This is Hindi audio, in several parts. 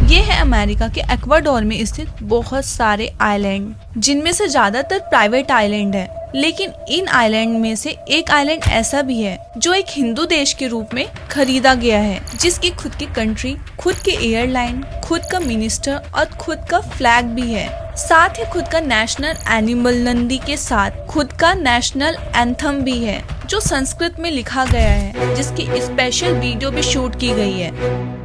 ये है अमेरिका के इक्वाडोर में स्थित बहुत सारे आइलैंड, जिनमें से ज्यादातर प्राइवेट आइलैंड है। लेकिन इन आइलैंड में से एक आइलैंड ऐसा भी है जो एक हिंदू देश के रूप में खरीदा गया है, जिसकी खुद की कंट्री, खुद की एयरलाइन, खुद का मिनिस्टर और खुद का फ्लैग भी है। साथ ही खुद का नेशनल एनिमल नंदी के साथ खुद का नेशनल एंथम भी है, जो संस्कृत में लिखा गया है, जिसकी स्पेशल वीडियो भी शूट की गई है।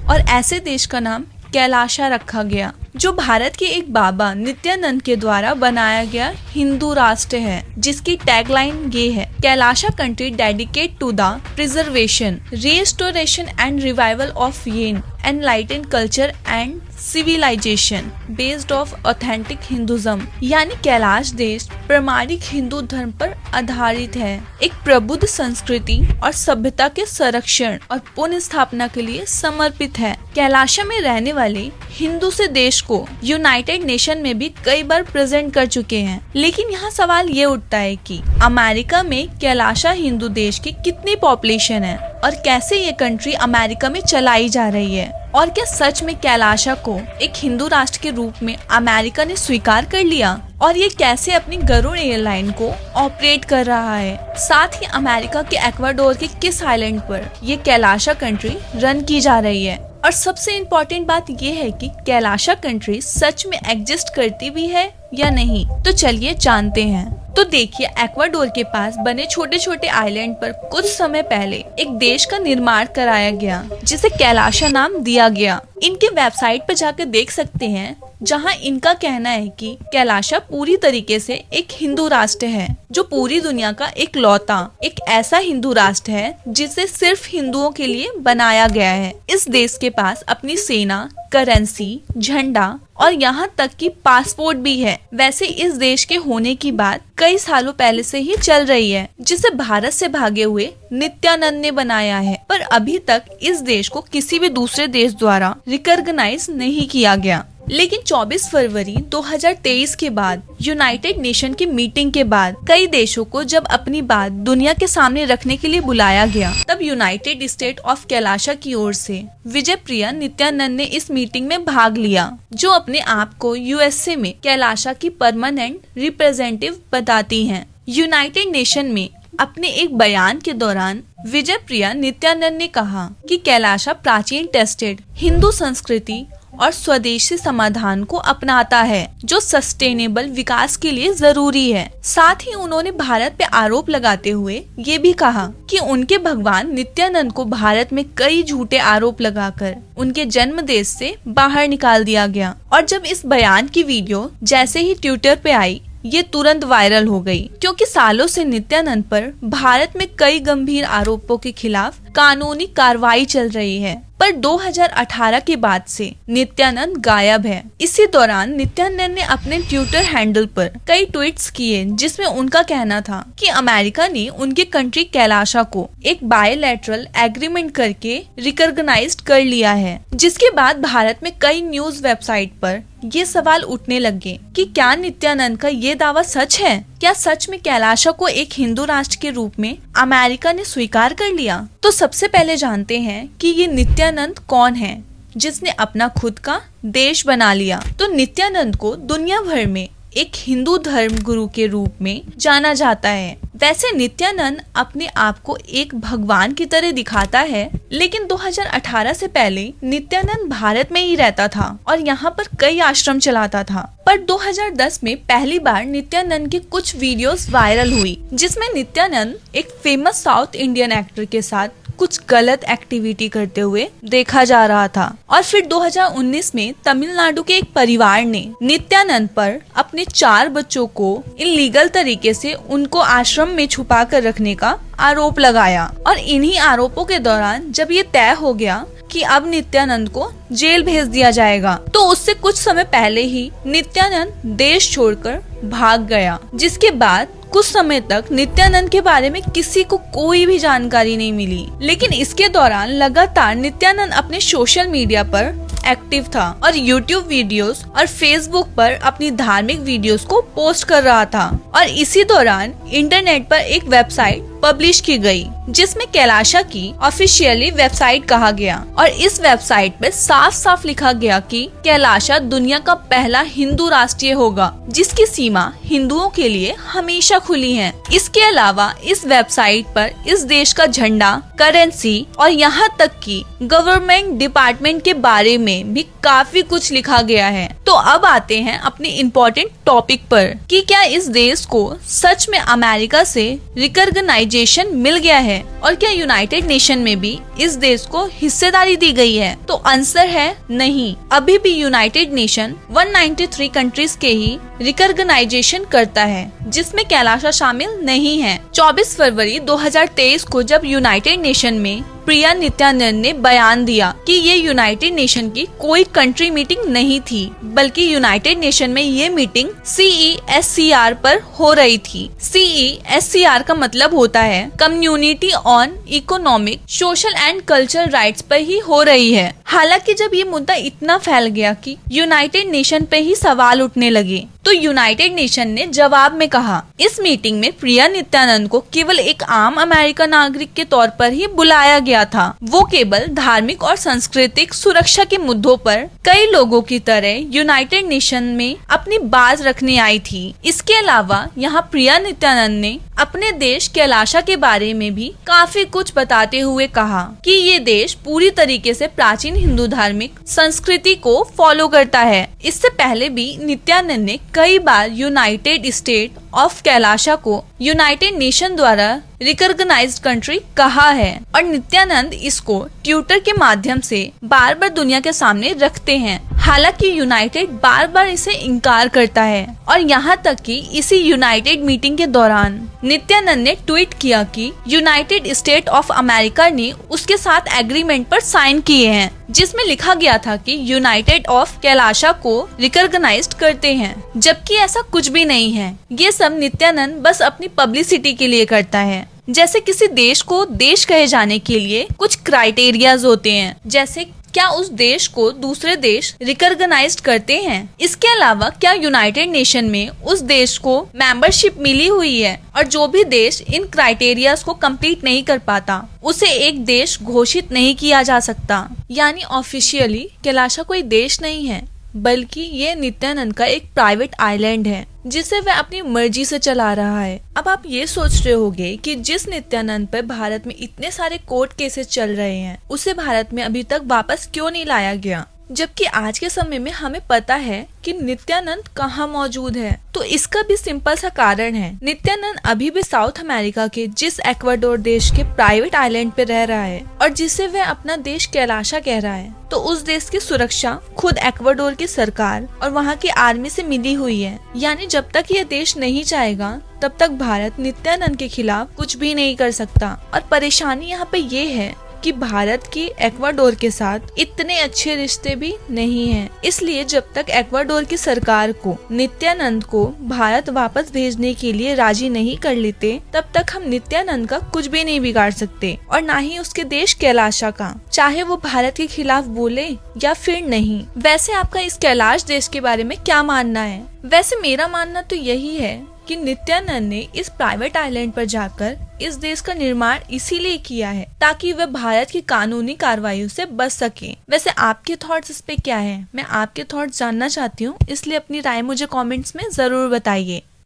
और ऐसे देश का नाम कैलाशा रखा गया, जो भारत के एक बाबा नित्यानंद के द्वारा बनाया गया हिंदू राष्ट्र है, जिसकी टैगलाइन ये है, Kailasa country dedicate to the preservation, restoration and revival of an enlighten culture and civilisation based of authentic Hinduism. यानी कैलाश देश प्रामाणिक हिंदू धर्म पर आधारित है, एक प्रबुद्ध संस्कृति और सभ्यता के संरक्षण और पुनः स्थापना के लिए समर्पित है। कैलाशा में रहने वाले हिंदू से देश को यूनाइटेड नेशन में भी कई बार प्रेजेंट कर चुके हैं। लेकिन यहाँ सवाल ये उठता है कि अमेरिका में कैलाशा हिंदू देश की कितनी पॉपुलेशन है और कैसे ये कंट्री अमेरिका में चलाई जा रही है, और क्या सच में कैलाशा को एक हिंदू राष्ट्र के रूप में अमेरिका ने स्वीकार कर लिया, और ये कैसे अपनी गरुड़ एयरलाइन को ऑपरेट कर रहा है। साथ ही अमेरिका के इक्वाडोर के किस आइलैंड पर ये कैलाशा कंट्री रन की जा रही है। और सबसे इम्पोर्टेंट बात ये है कि कैलाशा कंट्री सच में एग्जिस्ट करती भी है या नहीं। तो चलिए जानते हैं। तो देखिए, इक्वाडोर के पास बने छोटे छोटे आइलैंड पर कुछ समय पहले एक देश का निर्माण कराया गया, जिसे कैलाशा नाम दिया गया। इनके वेबसाइट पर जाकर देख सकते हैं, जहां इनका कहना है कि कैलाशा पूरी तरीके से एक हिंदू राष्ट्र है, जो पूरी दुनिया का एक लौता एक ऐसा हिंदू राष्ट्र है जिसे सिर्फ हिंदुओं के लिए बनाया गया है। इस देश के पास अपनी सेना, करेंसी, झंडा और यहाँ तक कि पासपोर्ट भी है। वैसे इस देश के होने की बात कई सालों पहले से ही चल रही है, जिसे भारत से भागे हुए नित्यानंद ने बनाया है, पर अभी तक इस देश को किसी भी दूसरे देश द्वारा रिकॉग्नाइज नहीं किया गया। लेकिन 24 फरवरी 2023 के बाद यूनाइटेड नेशन की मीटिंग के बाद कई देशों को जब अपनी बात दुनिया के सामने रखने के लिए बुलाया गया, तब यूनाइटेड स्टेट ऑफ कैलाशा की ओर से विजय प्रिया नित्यानंद ने इस मीटिंग में भाग लिया, जो अपने आप को यूएसए में कैलाशा की परमानेंट रिप्रेजेंटेटिव बताती हैं। यूनाइटेड नेशन में अपने एक बयान के दौरान विजय प्रिया नित्यानंद ने कहा कि कैलाशा प्राचीन टेस्टेड हिंदू संस्कृति और स्वदेशी समाधान को अपनाता है, जो सस्टेनेबल विकास के लिए जरूरी है। साथ ही उन्होंने भारत पे आरोप लगाते हुए ये भी कहा कि उनके भगवान नित्यानंद को भारत में कई झूठे आरोप लगाकर उनके जन्म देश से बाहर निकाल दिया गया। और जब इस बयान की वीडियो जैसे ही ट्विटर पे आई, ये तुरंत वायरल हो गई, क्योंकि सालों से नित्यानंद पर भारत में कई गंभीर आरोपों के खिलाफ कानूनी कार्रवाई चल रही है। पर 2018 के बाद से नित्यानंद गायब है। इसी दौरान नित्यानंद ने अपने ट्विटर हैंडल पर कई ट्वीट्स किए, जिसमें उनका कहना था कि अमेरिका ने उनके कंट्री कैलाशा को एक बायलैटरल एग्रीमेंट करके रिकॉग्नाइज्ड कर लिया है। जिसके बाद भारत में कई न्यूज वेबसाइट पर ये सवाल उठने लगे कि क्या नित्यानंद का ये दावा सच है? क्या सच में कैलाशा को एक हिंदू राष्ट्र के रूप में अमेरिका ने स्वीकार कर लिया? तो सबसे पहले जानते हैं कि ये नित्यानंद कौन है, जिसने अपना खुद का देश बना लिया। तो नित्यानंद को दुनिया भर में एक हिंदू धर्म गुरु के रूप में जाना जाता है। वैसे नित्यानंद अपने आप को एक भगवान की तरह दिखाता है, लेकिन 2018 से पहले नित्यानंद भारत में ही रहता था और यहाँ पर कई आश्रम चलाता था। पर 2010 में पहली बार नित्यानंद की कुछ वीडियोस वायरल हुई, जिसमें नित्यानंद एक फेमस साउथ इंडियन एक्टर के साथ कुछ गलत एक्टिविटी करते हुए देखा जा रहा था। और फिर 2019 में तमिलनाडु के एक परिवार ने नित्यानंद पर अपने 4 बच्चों को इलीगल तरीके से उनको आश्रम में छुपा कर रखने का आरोप लगाया। और इन्हीं आरोपों के दौरान जब ये तय हो गया कि कि अब नित्यानंद को जेल भेज दिया जाएगा। तो उससे कुछ समय पहले ही नित्यानंद देश छोड़कर भाग गया, जिसके बाद कुछ समय तक नित्यानंद के बारे में किसी को कोई भी जानकारी नहीं मिली। लेकिन इसके दौरान लगातार नित्यानंद अपने सोशल मीडिया पर एक्टिव था और YouTube वीडियोस और Facebook पर अपनी धार्मिक वीडियोस को पोस्ट कर रहा था। और इसी दौरान इंटरनेट पर एक वेबसाइट पब्लिश की गई जिसमें कैलाशा की ऑफिशियली वेबसाइट कहा गया, और इस वेबसाइट पे साफ साफ लिखा गया कि कैलाशा दुनिया का पहला हिंदू राष्ट्रीय होगा जिसकी सीमा हिंदुओं के लिए हमेशा खुली है। इसके अलावा इस वेबसाइट पर इस देश का झंडा, करेंसी और यहाँ तक कि गवर्नमेंट डिपार्टमेंट के बारे में भी काफी कुछ लिखा गया है। तो अब आते हैं अपने इम्पोर्टेंट टॉपिक पर कि क्या इस देश को सच में अमेरिका से रिकॉग्नाइजेशन मिल गया है और क्या यूनाइटेड नेशन में भी इस देश को हिस्सेदारी दी गई है। तो आंसर है नहीं। अभी भी यूनाइटेड नेशन 193 कंट्रीज के ही रिकॉग्नाइजेशन करता है, जिसमें कैलाशा शामिल नहीं है। 24 फरवरी 2023 को जब यूनाइटेड नेशन में प्रिया नित्यानंद ने बयान दिया कि ये यूनाइटेड नेशन की कोई कंट्री मीटिंग नहीं थी, बल्कि यूनाइटेड नेशन में ये मीटिंग CESCR पर हो रही थी। CESCR का मतलब होता है community on economic, social and cultural rights पर ही हो रही है। हालांकि जब ये मुद्दा इतना फैल गया कि यूनाइटेड नेशन पे ही सवाल उठने लगे, तो यूनाइटेड नेशन ने जवाब में कहा इस मीटिंग में प्रिया नित्यानंद को केवल एक आम अमेरिकन नागरिक के तौर पर ही बुलाया गया था। वो केवल धार्मिक और सांस्कृतिक सुरक्षा के मुद्दों पर कई लोगों की तरह यूनाइटेड नेशन में अपनी बात रखने आई थी। इसके अलावा यहाँ प्रिया नित्यानंद ने अपने देश कैलाशा के बारे में भी काफी कुछ बताते हुए कहा कि ये देश पूरी तरीके से प्राचीन हिंदू धार्मिक संस्कृति को फॉलो करता है। इससे पहले भी नित्यानंद ने कई बार यूनाइटेड स्टेट ऑफ कैलाशा को यूनाइटेड नेशन द्वारा रिकॉग्नाइज्ड कंट्री कहा है और नित्यानंद इसको ट्विटर के माध्यम से बार बार दुनिया के सामने रखते हैं। हालांकि यूनाइटेड बार बार इसे इनकार करता है और यहाँ तक कि इसी यूनाइटेड मीटिंग के दौरान नित्यानंद ने ट्वीट किया कि यूनाइटेड स्टेट ऑफ अमेरिका ने उसके साथ एग्रीमेंट पर साइन किए हैं, जिसमें लिखा गया था कि यूनाइटेड ऑफ कैलाशा को रिकॉग्नाइज्ड करते हैं, जबकि ऐसा कुछ भी नहीं है। ये सब नित्यानंद बस अपनी पब्लिसिटी के लिए करता है। जैसे किसी देश को देश कहे जाने के लिए कुछ क्राइटेरियाज होते हैं, जैसे क्या उस देश को दूसरे देश रिकॉग्नाइज्ड करते हैं। इसके अलावा क्या यूनाइटेड नेशन में उस देश को मेंबरशिप मिली हुई है, और जो भी देश इन क्राइटेरियाज को कंप्लीट नहीं कर पाता उसे एक देश घोषित नहीं किया जा सकता। यानी ऑफिशियली कैलाशा कोई देश नहीं है, बल्कि ये नित्यानंद का एक प्राइवेट आइलैंड है जिसे वह अपनी मर्जी से चला रहा है। अब आप ये सोच रहे होंगे कि जिस नित्यानंद पर भारत में इतने सारे कोर्ट केसेस चल रहे हैं उसे भारत में अभी तक वापस क्यों नहीं लाया गया, जबकि आज के समय में हमें पता है कि नित्यानंद कहाँ मौजूद है। तो इसका भी सिंपल सा कारण है, नित्यानंद अभी भी साउथ अमेरिका के जिस एक्वाडोर देश के प्राइवेट आइलैंड पे रह रहा है और जिसे वह अपना देश कैलाशा कह रहा है, तो उस देश की सुरक्षा खुद एक्वाडोर की सरकार और वहाँ की आर्मी से मिली हुई है। यानी जब तक यह देश नहीं चाहेगा तब तक भारत नित्यानंद के खिलाफ कुछ भी नहीं कर सकता। और परेशानी यहाँ पे ये है कि भारत की एक्वाडोर के साथ इतने अच्छे रिश्ते भी नहीं हैं। इसलिए जब तक एक्वाडोर की सरकार को नित्यानंद को भारत वापस भेजने के लिए राजी नहीं कर लेते, तब तक हम नित्यानंद का कुछ भी नहीं बिगाड़ सकते और ना ही उसके देश कैलाशा का, चाहे वो भारत के खिलाफ बोले या फिर नहीं। वैसे आपका इस कैलाश देश के बारे में क्या मानना है? वैसे मेरा मानना तो यही है कि नित्यानंद ने इस प्राइवेट आइलैंड पर जाकर इस देश का निर्माण इसीलिए किया है ताकि वह भारत की कानूनी कार्रवाइयों से बच सके। वैसे आपके थॉट्स इस पे क्या है? मैं आपके थॉट्स जानना चाहती हूँ, इसलिए अपनी राय मुझे कमेंट्स में जरूर बताइए।